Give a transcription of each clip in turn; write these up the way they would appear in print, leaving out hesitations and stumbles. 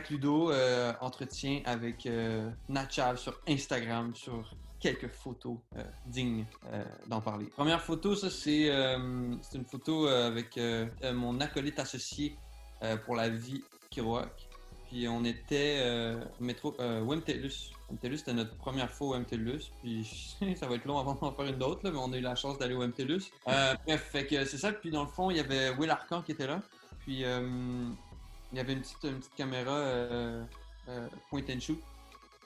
Jack Ludo entretient avec Natchav sur Instagram sur quelques photos dignes d'en parler. Première photo, ça c'est une photo avec mon acolyte associé pour la vie, Kiroak. Puis on était au métro UMTELUS. UMTELUS, c'était notre première fois au UMTELUS. Puis ça va être long avant d'en faire une autre, là, mais on a eu la chance d'aller au UMTELUS. Bref, fait que c'est ça. Puis dans le fond, il y avait Will Arcan qui était là. Puis il y avait une petite caméra point and shoot.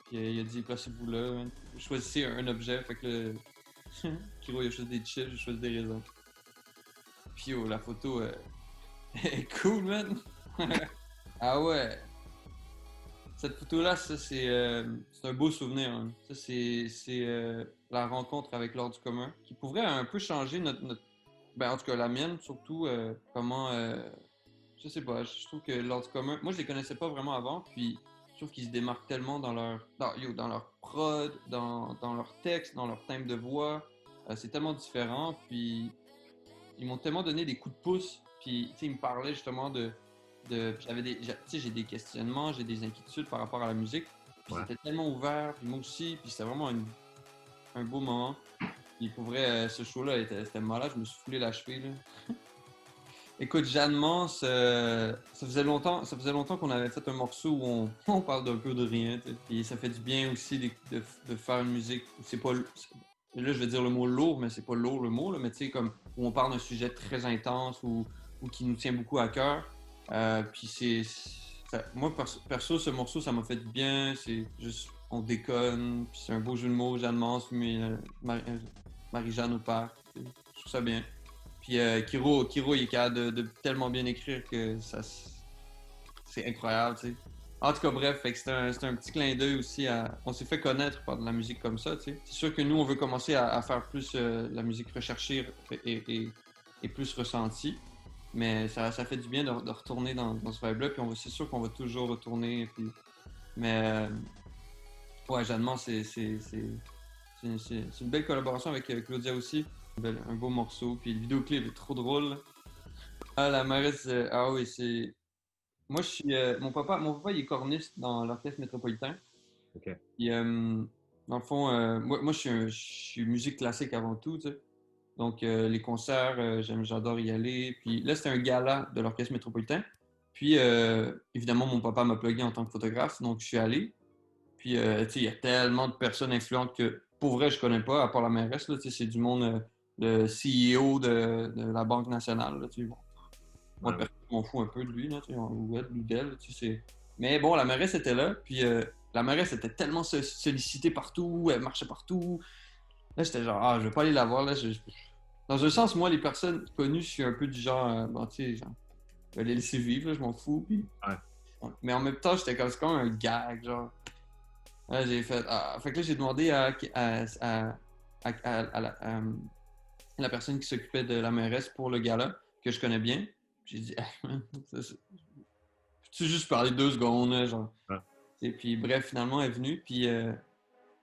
Puis il a dit, placez-vous là, choisissez un objet. Fait que le Kiro, il a choisi des chips, j'ai choisi des raisins. Puis la photo est cool, man! Ah ouais! Cette photo-là, ça, c'est un beau souvenir. Hein. Ça, c'est la rencontre avec l'Ordre du commun qui pourrait un peu changer notre... Ben, en tout cas, la mienne, surtout, comment... je sais pas, je trouve que l'Ordre du commun... Moi, je les connaissais pas vraiment avant, puis je trouve qu'ils se démarquent tellement dans leur prod, dans leur texte, dans leur thème de voix. C'est tellement différent, puis ils m'ont tellement donné des coups de pouce, puis, tu sais, ils me parlaient justement j'ai des questionnements, j'ai des inquiétudes par rapport à la musique. Puis c'était tellement ouvert, puis moi aussi, puis c'était vraiment un beau moment. Puis pour vrai, ce show-là, c'était malade, je me suis foulé la cheville, là. Écoute, Jeanne Mans, ça faisait longtemps qu'on avait fait un morceau où on parle d'un peu de rien, t'sais. Puis ça fait du bien aussi de faire une musique où c'est pas... Là, je vais dire le mot lourd, mais c'est pas lourd le mot, là, mais tu sais, comme où on parle d'un sujet très intense ou qui nous tient beaucoup à cœur. Puis moi, perso, ce morceau, ça m'a fait du bien. C'est juste, on déconne. Puis c'est un beau jeu de mots, Jeanne Mans, mais Marie-Jeanne au parc. Je trouve ça bien. Puis Kiro, il est capable de tellement bien écrire que c'est incroyable, tu sais. En tout cas, bref, fait que c'est un petit clin d'œil aussi on s'est fait connaître par de la musique comme ça, tu sais. C'est sûr que nous, on veut commencer à faire plus la musique recherchée et plus ressentie. Mais ça fait du bien de retourner dans ce vibe-là, puis c'est sûr qu'on va toujours retourner. Puis... Mais ouais, Jeanne Mans, c'est une belle collaboration avec Claudia aussi. Un beau morceau, puis le vidéoclip est trop drôle. Ah, la mairesse, ah oui, c'est... Moi, je suis... mon papa, il est corniste dans l'Orchestre métropolitain. OK. Puis, dans le fond, moi je suis musique classique avant tout, tu sais. Donc, les concerts, j'adore y aller. Puis là, c'était un gala de l'Orchestre métropolitain. Puis, évidemment, mon papa m'a plugué en tant que photographe, donc je suis allé. Puis, tu sais, il y a tellement de personnes influentes que, pour vrai, je connais pas, à part la mairesse, là, tu sais, c'est du monde, le CEO de la Banque nationale, là, tu sais. Moi, Ouais. je m'en fous un peu de lui, là, tu sais, ou elle, ou d'elle, tu sais. Mais bon, la mairesse était là, puis la mairesse était tellement sollicitée partout, elle marchait partout. Là, j'étais genre, je vais pas aller la voir, là, dans un sens, moi, les personnes connues, je suis un peu du genre, bon, tu sais, genre, je vais les laisser vivre, là, je m'en fous. Puis... Ouais. Mais en même temps, c'est comme un gag, genre. Là, j'ai fait. Fait que là, j'ai demandé à la personne qui s'occupait de la mairesse pour le gala, que je connais bien. J'ai dit, hey, man, peux-tu juste parler 2 secondes, là, genre. Ouais. Et puis, bref, finalement, elle est venue, puis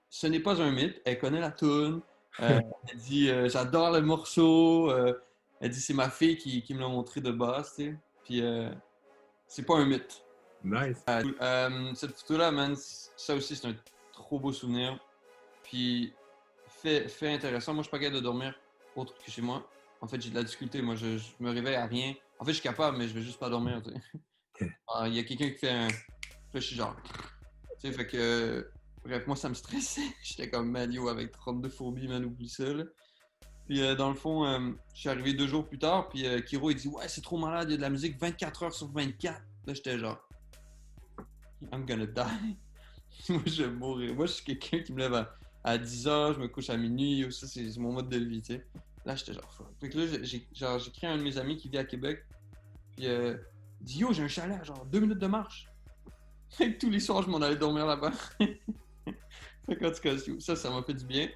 ce n'est pas un mythe, elle connaît la tune. Elle dit j'adore le morceau. Elle dit c'est ma fille qui me l'a montré de base, tu sais. Puis c'est pas un mythe. Nice. Cette photo-là, man, ça aussi c'est un trop beau souvenir. Puis fait intéressant. Moi, je suis pas capable de dormir autre que chez moi. En fait, j'ai de la difficulté. Moi, je me réveille à rien. En fait, je suis capable, mais je vais juste pas dormir, tu sais. Il y a quelqu'un qui fait un. Là, je suis genre. Tu sais, fait que. Bref, moi, ça me stressait. J'étais comme Manio avec 32 fourmis, man, oublie ça, là. Puis, dans le fond, je suis arrivé 2 jours plus tard, puis Kiro, il dit « Ouais, c'est trop malade, il y a de la musique 24 heures sur 24. » Là, j'étais genre « I'm gonna die. » Moi, je vais mourir. Moi, je suis quelqu'un qui me lève à 10 heures, je me couche à minuit. Ça, c'est mon mode de vie, tu sais. Là, j'étais genre « Fuck. » Fait que là, j'ai créé un de mes amis qui vit à Québec. Puis, il dit « Yo, j'ai un chalet à genre 2 minutes de marche. » Fait que tous les soirs, je m'en allais dormir là-bas. Fait qu'en tout cas, ça m'a fait du bien.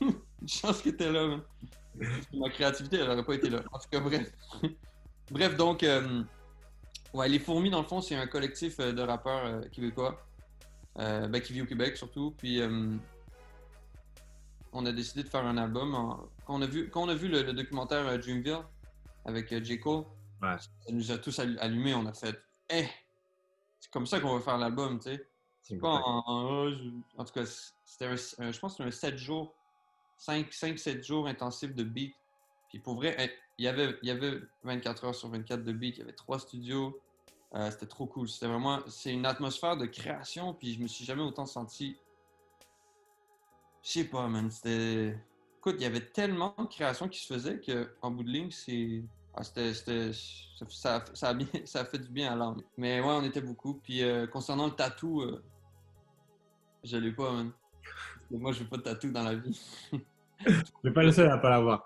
Une chance qu'il était là, man. Ma créativité, elle aurait pas été là. En tout cas, bref. Bref, donc, ouais, Les Fourmis, dans le fond, c'est un collectif de rappeurs québécois, qui vit au Québec surtout. Puis, on a décidé de faire un album. Quand on a vu le documentaire Dreamville avec J. Cole, Ouais. ça nous a tous allumés. On a fait, c'est comme ça qu'on va faire l'album, tu sais. C'est pas Exact. en tout cas, c'était je pense que c'était un 7 jours, 5-7 jours intensifs de beat. Puis pour vrai, il y avait 24 heures sur 24 de beat, il y avait 3 studios. C'était trop cool. C'est une atmosphère de création, puis je me suis jamais autant senti. Je sais pas, man. Écoute, il y avait tellement de création qui se faisait qu'en bout de ligne, ça a fait du bien à l'âme. Mais ouais, on était beaucoup. Puis concernant le tatou, je l'ai pas, man. Parce que moi, je veux pas de tatou dans la vie. Je suis pas le seul à pas l'avoir.